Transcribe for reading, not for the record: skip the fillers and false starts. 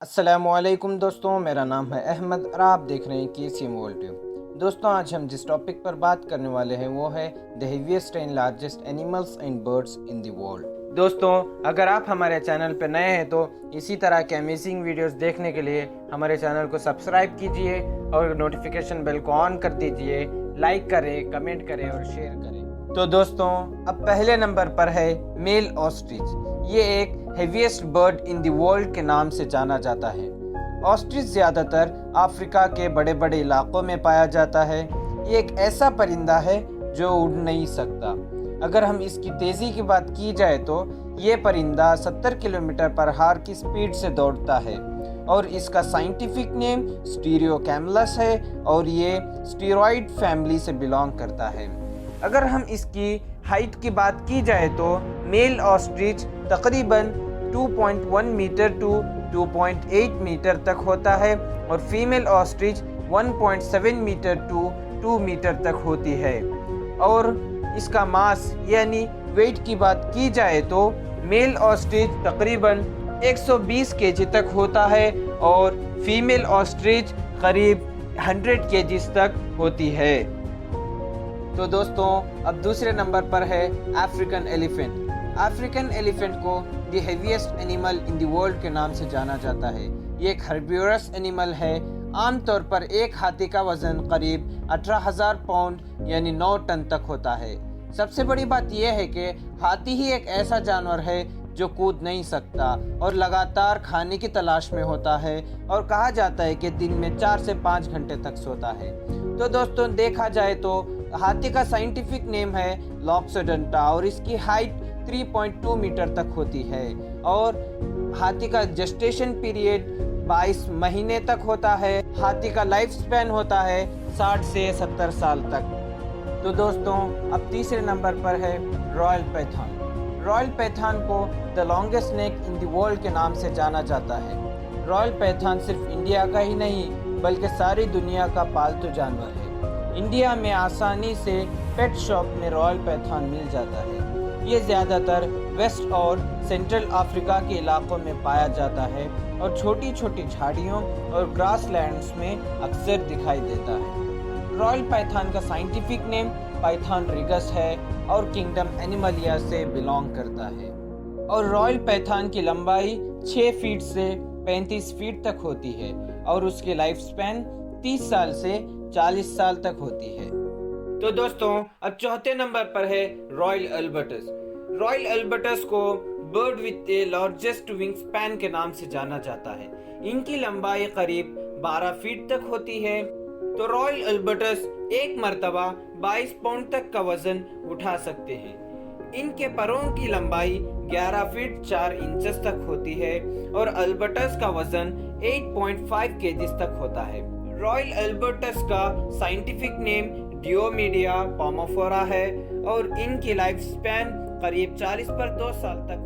अस्सलामुअलैकुम दोस्तों, मेरा नाम है अहमद और आप देख रहे हैं KCM वर्ल्ड ट्यूब। दोस्तों, आज हम जिस टॉपिक पर बात करने वाले हैं वो है the heaviest and largest animals and birds in the world. दोस्तों, अगर आप हमारे चैनल पर नए हैं तो इसी तरह के अमेजिंग वीडियोस देखने के लिए हमारे चैनल को सब्सक्राइब कीजिए और नोटिफिकेशन बेल को ऑन कर दीजिए। लाइक करें, कमेंट करें और शेयर करें। तो दोस्तों, अब पहले नंबर पर है मेल ऑस्ट्रिच। ये एक heaviest bird in the world के नाम से जाना जाता है। ऑस्ट्रिच ज़्यादातर अफ्रीका के बड़े बड़े इलाकों में पाया जाता है। ये एक ऐसा परिंदा है जो उड़ नहीं सकता। अगर हम इसकी तेज़ी की बात की जाए तो ये परिंदा 70 किलोमीटर पर हार की स्पीड से दौड़ता है और इसका साइंटिफिक नेम स्टीरियोकैमलस है और ये स्टीरॉइड फैमिली से बिलोंग करता है। अगर हम इसकी हाइट की बात की जाए तो मेल ऑस्ट्रिच तकरीबन 2.1 मीटर टू 2.8 मीटर तक होता है और female ostrich 1.7 metre to 2 metre तक होती है। और इसका मास यानी वेट की बात की जाए तो मेल ऑस्ट्रिच तकरीबन 120 केजी तक होता है और फीमेल ऑस्ट्रिच करीब 100 केजीज तक होती है। तो दोस्तों, अब दूसरे नंबर पर है अफ्रीकन एलिफेंट। अफ्रीकन एलिफेंट को the heaviest animal in the world के नाम से जाना जाता है। ये एक हर्बिवोरस एनिमल है। आमतौर पर एक हाथी का वजन करीब 18,000 पाउंड यानी 9 टन तक होता है। सबसे बड़ी बात यह है कि हाथी ही एक ऐसा जानवर है जो कूद नहीं सकता और लगातार खाने की तलाश में होता है और कहा जाता है कि दिन में 4 से 5 घंटे तक सोता है। तो दोस्तों, देखा जाए तो हाथी का साइंटिफिक नेम है लॉक्सोडेंटा और इसकी हाइट 3.2 मीटर तक होती है और हाथी का जेस्टेशन पीरियड 22 महीने तक होता है। हाथी का लाइफ स्पैन होता है 60 से 70 साल तक। तो दोस्तों, अब तीसरे नंबर पर है रॉयल पैथॉन। रॉयल पैथॉन को the longest snake in the world के नाम से जाना जाता है। रॉयल पैथॉन सिर्फ इंडिया का ही नहीं बल्कि सारी दुनिया का पालतू जानवर है। इंडिया में आसानी से पेट शॉप में रॉयल पैथॉन मिल जाता है। ये ज़्यादातर वेस्ट और सेंट्रल अफ्रीका के इलाकों में पाया जाता है और छोटी छोटी झाड़ियों और ग्रासलैंड्स में अक्सर दिखाई देता है। रॉयल पैथॉन का साइंटिफिक नेम पाइथन रिगस है और किंगडम एनिमलिया से बिलोंग करता है और रॉयल पैथॉन की लंबाई 6 फीट से 35 फीट तक होती है और उसकी लाइफ स्पैन 30 साल से 40 साल तक होती है। तो दोस्तों, अब चौथे नंबर पर है रॉयल अल्बर्टस। रॉयल अल्बर्टस को bird with the largest wing span के नाम से जाना जाता है। इनकी लंबाई करीब 12 फीट तक होती है। तो रॉयल अल्बर्टस एक मर्तबा 22 पाउंड तक का वजन उठा सकते हैं। इनके परों की लंबाई 11 फीट 4 इंचेस तक होती है और अल्बर्टस का वजन 8.5 केजीज तक होता है। रॉयल अल्बर्टस का साइंटिफिक नेम डियोमीडिया पोमोफोरा है और इनकी लाइफ स्पैन करीब 40 पर 2 साल तक